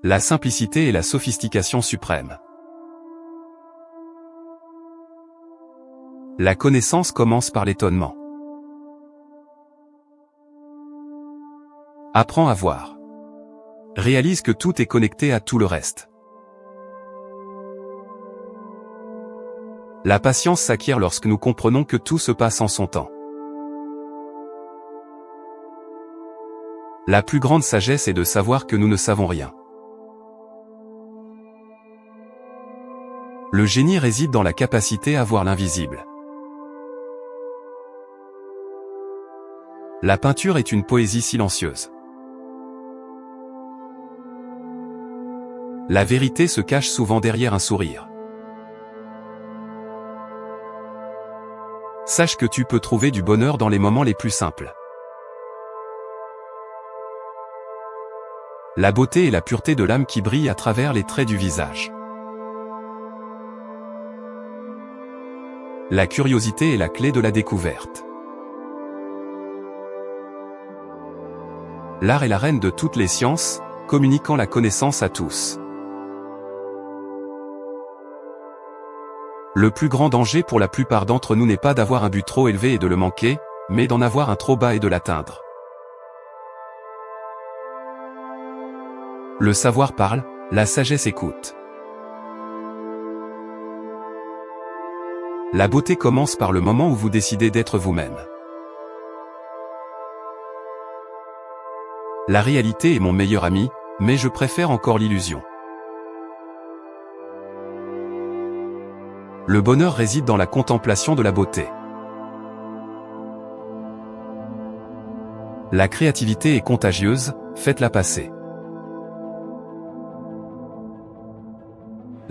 La simplicité et la sophistication suprême. La connaissance commence par l'étonnement. Apprends à voir. Réalise que tout est connecté à tout le reste. La patience s'acquiert lorsque nous comprenons que tout se passe en son temps. La plus grande sagesse est de savoir que nous ne savons rien. Le génie réside dans la capacité à voir l'invisible. La peinture est une poésie silencieuse. La vérité se cache souvent derrière un sourire. Sache que tu peux trouver du bonheur dans les moments les plus simples. La beauté est la pureté de l'âme qui brille à travers les traits du visage. La curiosité est la clé de la découverte. L'art est la reine de toutes les sciences, communiquant la connaissance à tous. Le plus grand danger pour la plupart d'entre nous n'est pas d'avoir un but trop élevé et de le manquer, mais d'en avoir un trop bas et de l'atteindre. Le savoir parle, la sagesse écoute. La beauté commence par le moment où vous décidez d'être vous-même. La réalité est mon meilleur ami, mais je préfère encore l'illusion. Le bonheur réside dans la contemplation de la beauté. La créativité est contagieuse, faites-la passer.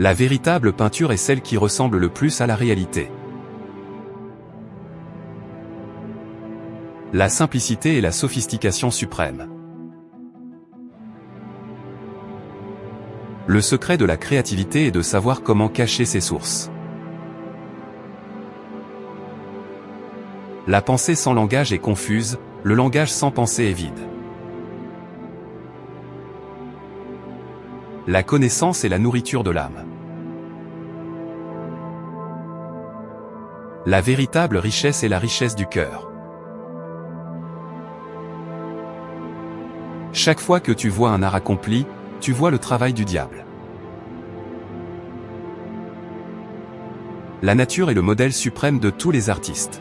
La véritable peinture est celle qui ressemble le plus à la réalité. La simplicité et la sophistication suprême. Le secret de la créativité est de savoir comment cacher ses sources. La pensée sans langage est confuse, le langage sans pensée est vide. La connaissance est la nourriture de l'âme. La véritable richesse est la richesse du cœur. Chaque fois que tu vois un art accompli, tu vois le travail du diable. La nature est le modèle suprême de tous les artistes.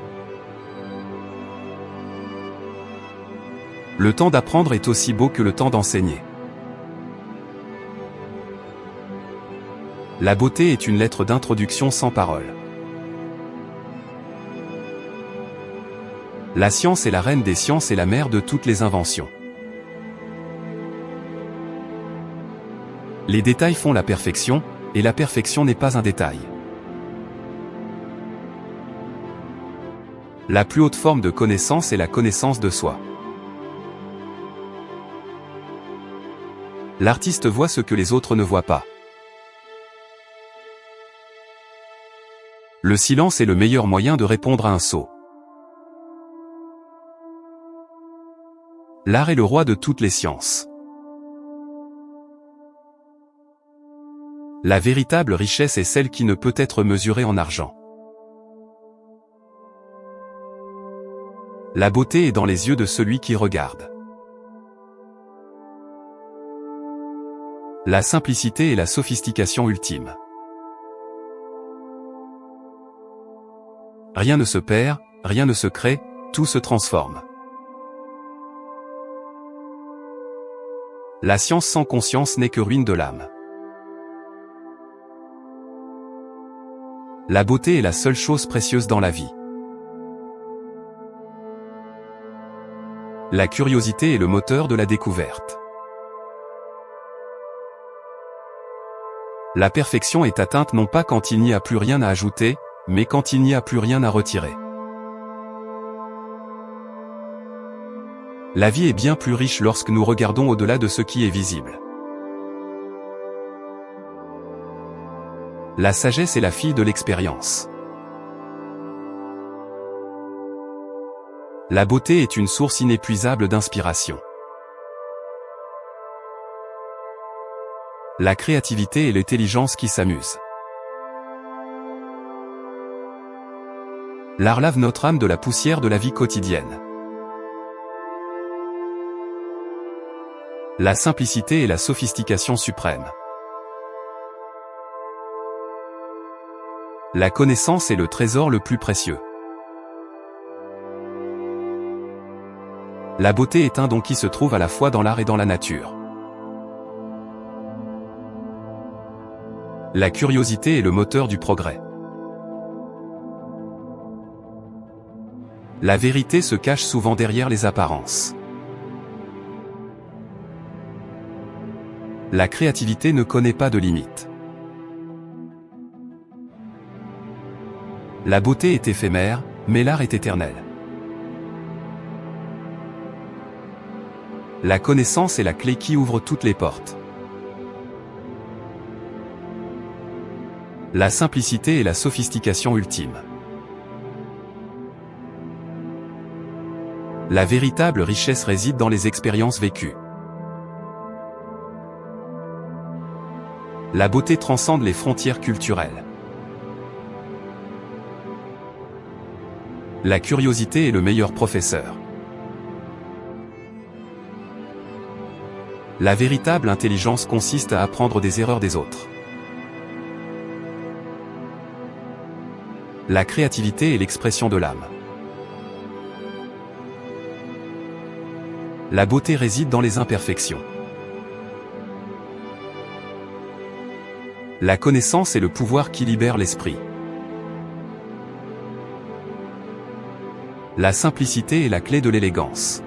Le temps d'apprendre est aussi beau que le temps d'enseigner. La beauté est une lettre d'introduction sans parole. La science est la reine des sciences et la mère de toutes les inventions. Les détails font la perfection, et la perfection n'est pas un détail. La plus haute forme de connaissance est la connaissance de soi. L'artiste voit ce que les autres ne voient pas. Le silence est le meilleur moyen de répondre à un sot. L'art est le roi de toutes les sciences. La véritable richesse est celle qui ne peut être mesurée en argent. La beauté est dans les yeux de celui qui regarde. La simplicité est la sophistication ultime. Rien ne se perd, rien ne se crée, tout se transforme. La science sans conscience n'est que ruine de l'âme. La beauté est la seule chose précieuse dans la vie. La curiosité est le moteur de la découverte. La perfection est atteinte non pas quand il n'y a plus rien à ajouter, mais quand il n'y a plus rien à retirer. La vie est bien plus riche lorsque nous regardons au-delà de ce qui est visible. La sagesse est la fille de l'expérience. La beauté est une source inépuisable d'inspiration. La créativité et l'intelligence qui s'amusent. L'art lave notre âme de la poussière de la vie quotidienne. La simplicité et la sophistication suprême. La connaissance est le trésor le plus précieux. La beauté est un don qui se trouve à la fois dans l'art et dans la nature. La curiosité est le moteur du progrès. La vérité se cache souvent derrière les apparences. La créativité ne connaît pas de limites. La beauté est éphémère, mais l'art est éternel. La connaissance est la clé qui ouvre toutes les portes. La simplicité est la sophistication ultime. La véritable richesse réside dans les expériences vécues. La beauté transcende les frontières culturelles. La curiosité est le meilleur professeur. La véritable intelligence consiste à apprendre des erreurs des autres. La créativité est l'expression de l'âme. La beauté réside dans les imperfections. La connaissance est le pouvoir qui libère l'esprit. La simplicité est la clé de l'élégance.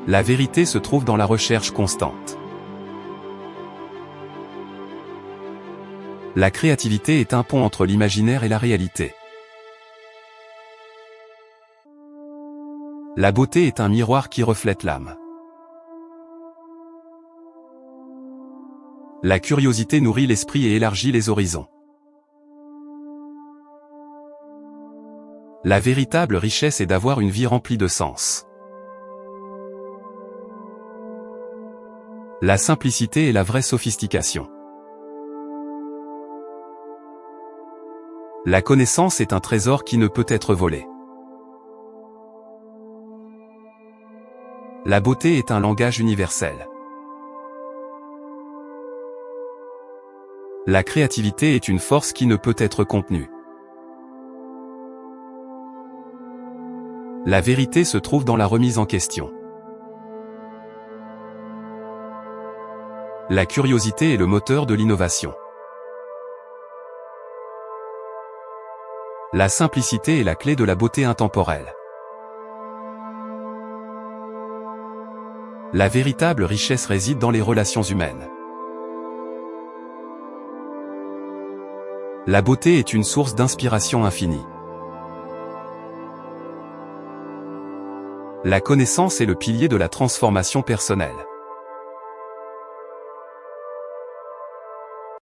La vérité se trouve dans la recherche constante. La créativité est un pont entre l'imaginaire et la réalité. La beauté est un miroir qui reflète l'âme. La curiosité nourrit l'esprit et élargit les horizons. La véritable richesse est d'avoir une vie remplie de sens. La simplicité est la vraie sophistication. La connaissance est un trésor qui ne peut être volé. La beauté est un langage universel. La créativité est une force qui ne peut être contenue. La vérité se trouve dans la remise en question. La curiosité est le moteur de l'innovation. La simplicité est la clé de la beauté intemporelle. La véritable richesse réside dans les relations humaines. La beauté est une source d'inspiration infinie. La connaissance est le pilier de la transformation personnelle.